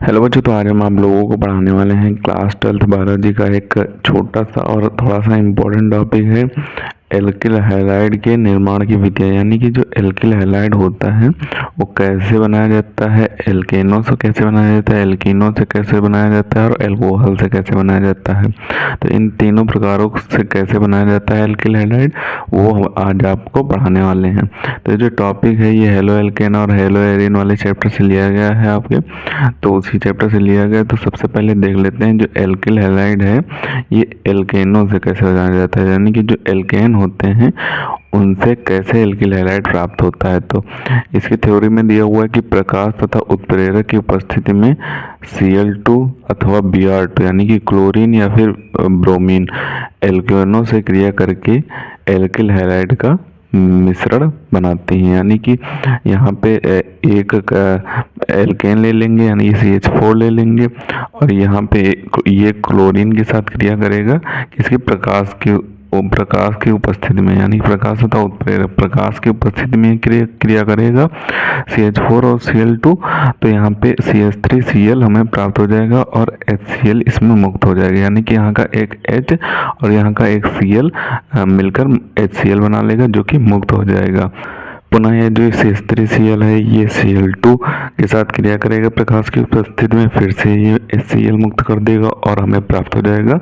Hello बच्चों, तो आज हम आप लोगों को पढ़ाने वाले हैं क्लास 12th बायोलॉजी का एक छोटा सा और थोड़ा सा इम्पोर्टेंट टॉपिक है एल्किल हैलाइड के निर्माण की विधियाँ। यानी कि जो एल्किल हैलाइड होता है वो कैसे बनाया जाता है, एल्केनों से कैसे बनाया जाता है, एल्कीनों से कैसे बनाया जाता है और एल्कोहल से कैसे बनाया जाता है। तो इन तीनों प्रकारों से कैसे बनाया जाता है एल्किल हैलाइड, वो हम आज आपको पढ़ाने वाले हैं। तो जो टॉपिक है ये हेलो एल्केन और हेलो एरिन वाले चैप्टर से लिया गया है आपके, तो उसी चैप्टर से लिया गया। तो सबसे पहले देख लेते हैं जो एल्किल हैलाइड है ये एल्केनों से कैसे बनाया जाता है। यानी कि जो एल्केन होते हैं उनसे कैसे एल्किल हैलाइड प्राप्त होता है। तो इसकी थ्योरी में दिया हुआ है कि प्रकाश तथा उत्प्रेरक की उपस्थिति में Cl2 अथवा Br2 यानी कि क्लोरीन या फिर ब्रोमीन एल्केनों से क्रिया करके एल्किल हैलाइड का मिश्रण बनाती हैं। यानी कि यहाँ पे एक एल्केन ले लेंगे यानी CH4 ले लेंगे और यहाँ पे ये क्लोरीन के साथ क्रिया करेगा किसकी, प्रकाश की उपस्थिति में, यानी प्रकाश तथा उत्प्रेरक प्रकाश की उपस्थिति में क्रिया करेगा CH4 और Cl2। तो यहाँ पे CH3Cl हमें प्राप्त हो जाएगा और HCl इसमें मुक्त हो जाएगा। यानी कि यहाँ का एक H और यहाँ का एक Cl मिलकर HCl बना लेगा जो कि मुक्त हो जाएगा। पुनः यह जो CH3Cl है ये Cl2 के साथ क्रिया करेगा प्रकाश की उपस्थिति में, फिर से ये HCl मुक्त कर देगा और हमें प्राप्त हो जाएगा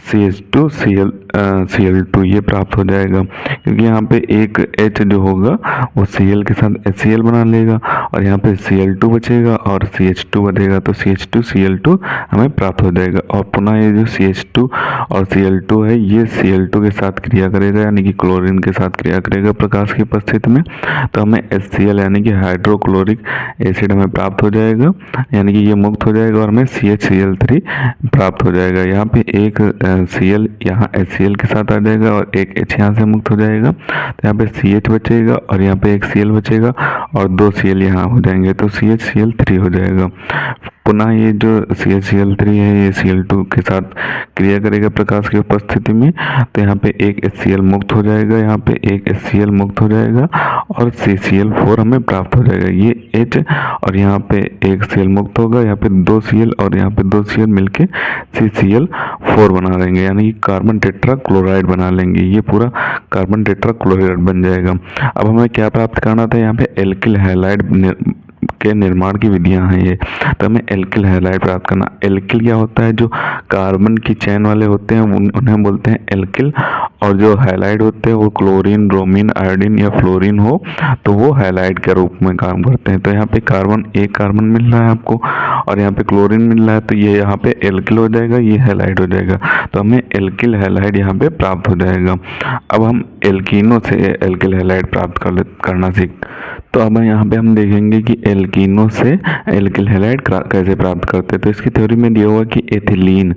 Cl2 ये प्राप्त हो जाएगा। क्योंकि यहाँ पे एक H जो होगा वो Cl के साथ HCl बना लेगा और यहाँ पे Cl2 बचेगा और CH2 बचेगा, तो CH2Cl2 हमें प्राप्त हो जाएगा। और पुनः ये जो CH2 और Cl2 है ये Cl2 के साथ क्रिया करेगा यानी कि क्लोरीन के साथ क्रिया करेगा प्रकाश की उपस्थिति में, तो हमें HCl यानी कि हाइड्रोक्लोरिक एसिड हमें प्राप्त हो जाएगा। यानी कि ये मुक्त हो जाएगा और हमें CHCl3 प्राप्त हो जाएगा। यहाँ पे एक Cl यहाँ HCl के साथ आ जाएगा और एक H यहाँ से मुक्त हो जाएगा, तो यहाँ पे CH बचेगा और यहाँ पे एक Cl बचेगा और दो Cl यहाँ हो जाएंगे, तो CHCl3 हो जाएगा। पुनः ये जो CHCl3 है ये Cl2 के साथ क्रिया करेगा प्रकाश की उपस्थिति में, तो यहाँ पे एक HCl मुक्त हो जाएगा, यहाँ पे एक HCl मुक्त हो जाएगा और CCl4 हमें प्राप्त हो जाएगा। ये H और यहाँ पे एक Cl मुक्त होगा, यहाँ पे दो Cl और यहाँ पे दो Cl मिलके CCl4 बना लेंगे यानी कि कार्बन टेट्रा क्लोराइड बना लेंगे। ये पूरा कार्बन टेट्रा क्लोराइड बन जाएगा। अब हमें क्या प्राप्त करना था, यहाँ पे एल्किल हैलाइड के निर्माण की विधियां हैं ये, तो हमें एल्किल हैलाइड प्राप्त करना। एल्किल क्या होता है, जो कार्बन की चेन वाले होते हैं उन्हें बोलते हैं एल्किल, और जो हैलाइड होते हैं वो क्लोरीन, ब्रोमीन, आयोडीन या फ्लोरीन हो तो वो हैलाइड के रूप में काम करते हैं। तो यहाँ पे एक कार्बन मिल रहा है आपको और यहाँ पे क्लोरीन मिल रहा है, तो ये यहाँ पे एल्किल हो जाएगा, ये हैलाइड हो जाएगा, तो हमें एल्किल हैलाइड यहाँ पे प्राप्त हो जाएगा। अब हम एल्कीनों से एल्किल हैलाइड प्राप्त करना सीख, तो अब यहाँ पे हम देखेंगे कि एल्कीनों से एल्किल हैलाइड कैसे प्राप्त करते हैं। तो इसकी थ्योरी में दिया हुआ कि एथिलीन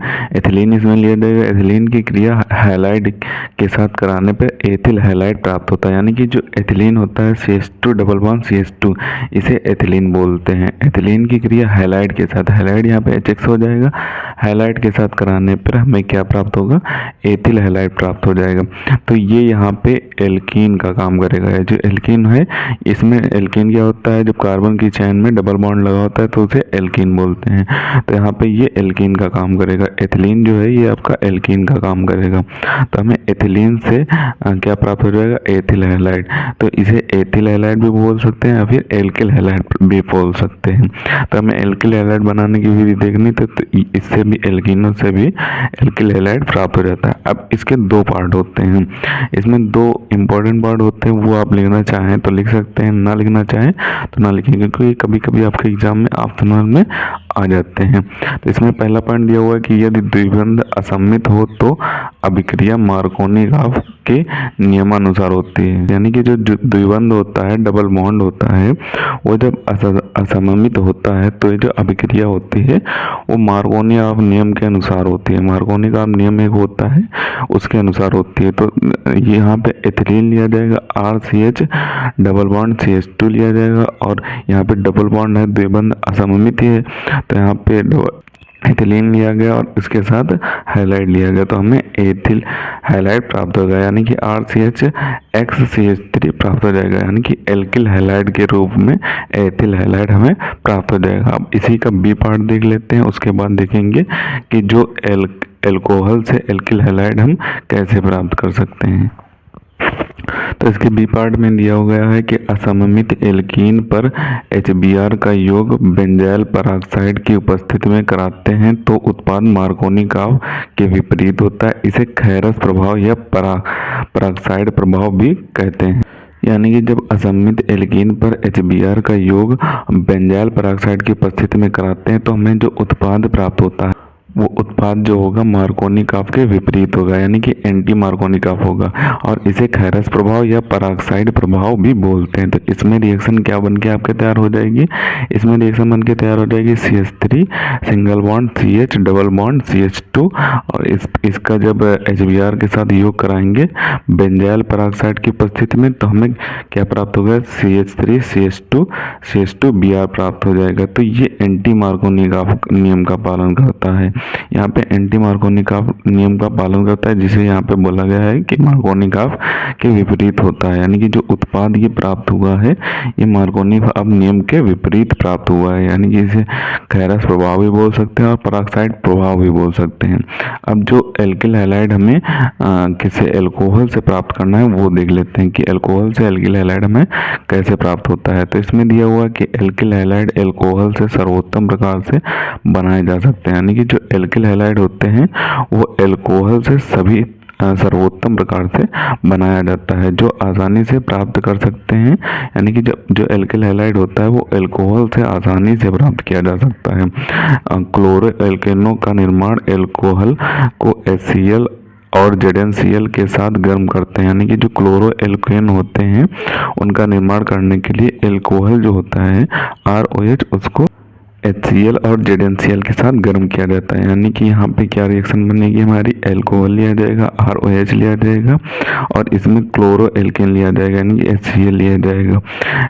इसमें लिया जाएगा। एथिलीन की क्रिया हैलाइड के साथ कराने पे एथिल हैलाइड प्राप्त होता है। यानी कि जो एथिलीन होता है CH2 डबल बॉन्ड CH2 इसे एथिलीन बोलते हैं। एथिलीन की क्रिया हैलाइड के साथ, हैलाइड यहाँ पे HX हो जाएगा, हैलाइड के साथ कराने पर हमें क्या प्राप्त होगा, एथिल हैलाइड प्राप्त हो जाएगा। तो ये यहाँ पे एल्कीन का काम करेगा। जो एल्कीन है इसमें एल्कीन क्या होता है, जब कार्बन की चेन में डबल बॉन्ड लगा होता है तो उसे एल्कीन बोलते हैं। तो यहाँ पे ये एल्कीन का काम करेगा। एथिलीन जो है ये आपका एल्कीन का काम करेगा। तो हमें एथिलीन से क्या प्राप्त हो जाएगा, एथिल हैलाइड। तो इसे एथिल हैलाइड भी बोल सकते हैं या फिर एल्किल हैलाइड भी बोल सकते हैं। तो हमें एल्किल हैलाइड बनाने की विधि देखनी तो इससे भी एल्कीनों से भी एल्किल हैलाइड प्राप्त हो जाता है। अब इसके दो पार्ट होते हैं, इसमें दो इंपॉर्टेंट पार्ट होते हैं, वो आप लिखना चाहें तो लिख सकते हैं, ना लिखना चाहें तो ना लिखेंगे, क्योंकि कभी कभी आपके एग्जाम में ऑप्शनल में आ जाते हैं। तो इसमें पहला पॉइंट दिया हुआ है कि यदि द्विबंध असम्मित हो तो अभिक्रिया मार्कोनिकॉफ के नियमानुसार होती है। यानी कि जो द्विबंध होता है, डबल बॉन्ड होता है, वो जब असममित होता है तो ये जो अभिक्रिया होती है वो मार्कोनिकॉफ नियम के अनुसार होती है। मार्कोनिकॉफ नियम एक होता है उसके अनुसार होती है। तो यहाँ पे एथिलीन लिया जाएगा RCH डबल बॉन्ड CH2 लिया जाएगा और यहाँ पे डबल बॉन्ड है, द्विबंध असममित है, तो यहाँ पे एथिलीन लिया गया और इसके साथ हैलाइड लिया गया, तो हमें एथिल हैलाइड प्राप्त होगा, यानी कि RCH(X)CH3 प्राप्त हो जाएगा, यानी कि एल्किल हैलाइड के रूप में एथिल हैलाइड हमें प्राप्त हो जाएगा। अब इसी का बी पार्ट देख लेते हैं, उसके बाद देखेंगे कि जो एल्कोहल से एल्किल हैलाइड हम कैसे प्राप्त कर सकते हैं। तो इसके बी पार्ट में दिया गया है कि असममित एल्कीन पर HBr का योग बेंजाइल पेरोक्साइड की उपस्थिति में कराते हैं तो उत्पाद मार्कोनिकॉव के विपरीत होता है। इसे खैरस प्रभाव या पेरोक्साइड प्रभाव भी कहते हैं। यानी कि जब असममित एल्कीन पर HBr का योग बेंजाइल पेरोक्साइड की उपस्थिति में कराते हैं तो हमें जो उत्पाद प्राप्त होता है वो उत्पाद जो होगा मार्कोनिकॉव के विपरीत होगा, यानी कि एंटी मार्कोनिकॉव होगा, और इसे खैरस प्रभाव या पेरोक्साइड प्रभाव भी बोलते हैं। तो इसमें रिएक्शन क्या बन के आपके तैयार हो जाएगी, इसमें रिएक्शन बन के तैयार हो जाएगी CH3 single bond CH double bond CH2, और इसका जब HBr के साथ योग कराएंगे बेंजाइल पेरोक्साइड की उपस्थिति में तो हमें क्या प्राप्त होगा, CH3 CH2 Br प्राप्त हो जाएगा। तो ये एंटी मार्कोनिकॉव नियम का पालन करता है। यहाँ पे एंटी मार्कोनिकॉव नियम का पालन करता है, जिसे यहाँ पे बोला गया है कि मार्कोनिकॉव के विपरीत होता है, यानी कि जो उत्पाद ये प्राप्त हुआ है ये मार्कोनिकॉव नियम के विपरीत प्राप्त हुआ है, यानी कि इसे खैरस प्रभाव भी बोल सकते हैं और पेरोक्साइड प्रभाव भी बोल सकते हैं। अब जो एल्किल हैलाइड हमें किसी एल्कोहल से प्राप्त करना है वो देख लेते हैं कि एल्कोहल से एल्किल हैलाइड हमें कैसे प्राप्त होता है। तो इसमें दिया हुआ कि एल्किल हैलाइड एल्कोहल से सर्वोत्तम प्रकार से बनाए जा सकते हैं, यानी कि जो एल्किल हैलाइड होते हैं वो एल्कोहल से सभी सर्वोत्तम प्रकार से बनाया जाता है, जो आसानी से प्राप्त कर सकते हैं, यानी कि जो एल्किल हैलाइड होता है वो एल्कोहल से आसानी से प्राप्त किया जा सकता है। क्लोरो एल्केनों का निर्माण एल्कोहल को HCl और ZnCl के साथ गर्म करते हैं, यानी कि जो क्लोरो एल्केन होते हैं उनका निर्माण करने के लिए एल्कोहल जो होता है ROH उसको HCl और ZnCl के साथ गर्म किया जाता है, यानी कि यहाँ पे क्या रिएक्शन बनेगी, हमारी एल्कोहल लिया जाएगा, ROH लिया जाएगा और इसमें क्लोरो एल्केन लिया जाएगा, यानी कि HCl लिया जाएगा।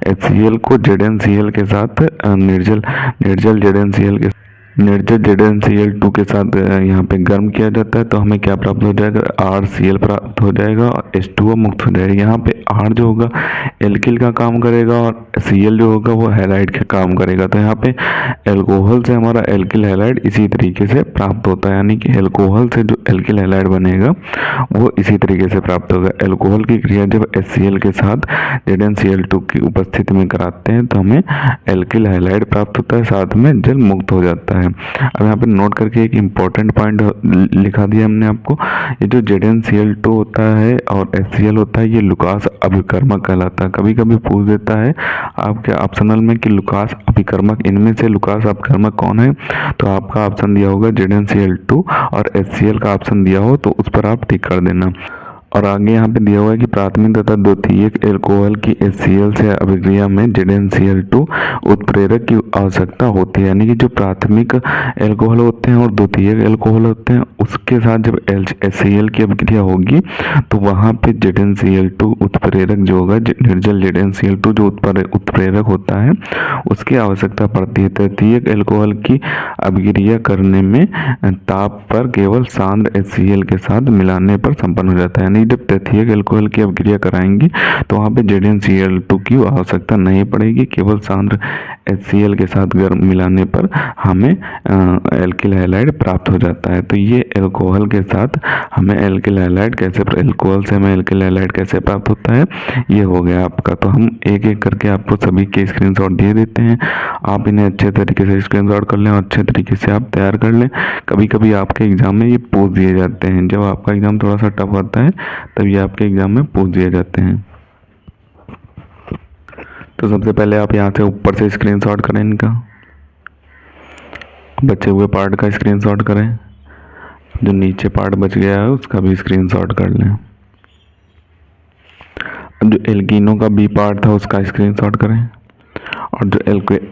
HCl को ZnCl के साथ निर्जल ZnCl2 के साथ यहाँ पे गर्म किया जाता है, तो हमें क्या प्राप्त हो जाएगा, RCl प्राप्त हो जाएगा और H2O मुक्त हो जाएगा। यहाँ पे R जो होगा एल्किल का काम करेगा और Cl जो होगा वो हैलाइड का काम करेगा। तो यहाँ पे एल्कोहल से हमारा एल्किल हैलाइड इसी तरीके से प्राप्त होता है, यानी कि एल्कोहल से जो एल्किल हैलाइड बनेगा वो इसी तरीके से प्राप्त होगा। एल्कोहल की क्रिया जब HCl के साथ ZnCl2 की उपस्थिति में कराते हैं तो हमें एल्किल हैलाइड प्राप्त होता है, साथ में जल मुक्त हो जाता है। अब यहाँ पे नोट करके एक इम्पोर्टेंट पॉइंट लिखा दिया हमने आपको, ये जो ZnCl2 होता है और HCl होता है ये लुकास अभिकर्मक कहलाता है। कभी कभी पूछ देता है आपके ऑप्शनल में कि लुकास अभिकर्मक, इनमें से लुकास अभिकर्मक कौन है, तो आपका ऑप्शन दिया होगा ZnCl2 और HCl का ऑप्शन दिया हो तो उस पर आप टिक कर देना। और आगे यहाँ पे दिया हुआ है कि प्राथमिक तथा द्वितीयक एल्कोहल की HCl से अभिक्रिया में ZnCl2 उत्प्रेरक की आवश्यकता होती है, यानी कि जो प्राथमिक एल्कोहल होते हैं और द्वितीयक एल्कोहल होते हैं उसके साथ जब HCl की अभिक्रिया होगी तो वहाँ पे ZnCl2 उत्प्रेरक जो होगा, निर्जल ZnCl2 जो उत्प्रेरक होता है उसकी आवश्यकता पड़ती है। तृतीयक एल्कोहल की अभिक्रिया करने में ताप पर केवल सांद्र HCl के साथ मिलाने पर संपन्न हो जाता है, यानी जब तृतीयक एल्कोहल की अभिक्रिया कराएंगे तो वहाँ पे ZnCl2 की आवश्यकता नहीं पड़ेगी, केवल सांद्र HCl के साथ गर्म मिलाने पर हमें एल्किल हैलाइड प्राप्त हो जाता है। तो ये एल्कोहल के साथ हमें एल्किल हैलाइड कैसे, एल्कोहल से हमें एल्किल हैलाइड कैसे प्राप्त होता है ये हो गया आपका। तो हम एक एक करके आपको सभी के स्क्रीनशॉट दे देते हैं, आप इन्हें अच्छे तरीके से स्क्रीनशॉट कर लें और अच्छे तरीके से आप तैयार कर लें। कभी कभी आपके एग्जाम में ये पूछ दिए जाते हैं, जब आपका एग्जाम थोड़ा सा टफ आता है तब ये आपके एग्जाम में पूछ दिए जाते हैं। तो सबसे पहले आप यहाँ से ऊपर से स्क्रीनशॉट करें, इनका बचे हुए पार्ट का स्क्रीनशॉट करें, जो नीचे पार्ट बच गया है उसका भी स्क्रीनशॉट कर लें। जो एल्कीनों का बी पार्ट था उसका स्क्रीनशॉट करें, और जो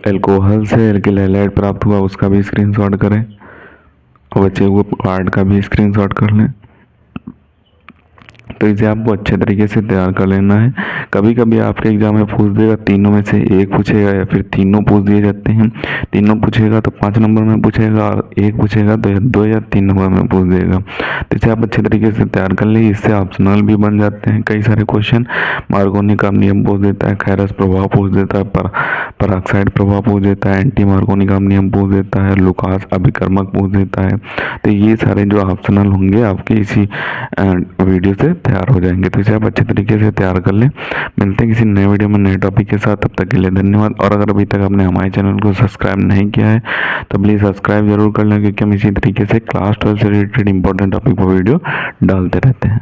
एल्कोहल से एल्किल हैलाइड प्राप्त हुआ उसका भी स्क्रीनशॉट करें, और बचे हुए पार्ट का भी स्क्रीनशॉट कर लें। तो इसे आपको अच्छे तरीके से तैयार कर लेना है। कभी कभी आपके एग्जाम में पूछ देगा तीनों में से एक पूछेगा या फिर तीनों पूछ दिए जाते हैं। तीनों पूछेगा तो 5 नंबर में पूछेगा और एक पूछेगा तो 2 या 3 नंबर में पूछ देगा। तो इसे आप अच्छे तरीके से तैयार कर लीजिए। इससे ऑप्शनल भी बन जाते हैं कई सारे क्वेश्चन। मार्कोनी का नियम पूछ देता है, खैरस प्रभाव पूछ देता है, पराक्साइड प्रभाव पूछ देता है, एंटी मार्कोनी का नियम पूछ देता है, लुकास अभिकर्मक पूछ देता है। तो ये सारे जो ऑप्शनल होंगे आपके इसी वीडियो से तैयार हो जाएंगे। तो इसे आप अच्छे तरीके से तैयार कर लें। मिलते हैं किसी नए वीडियो में नए टॉपिक के साथ, तब तक के लिए धन्यवाद। और अगर अभी तक आपने हमारे चैनल को सब्सक्राइब नहीं किया है तो प्लीज़ सब्सक्राइब जरूर कर लें, क्योंकि हम इसी तरीके से क्लास 12 से रिलेटेड इंपॉर्टेंट टॉपिक पर वीडियो डालते रहते हैं।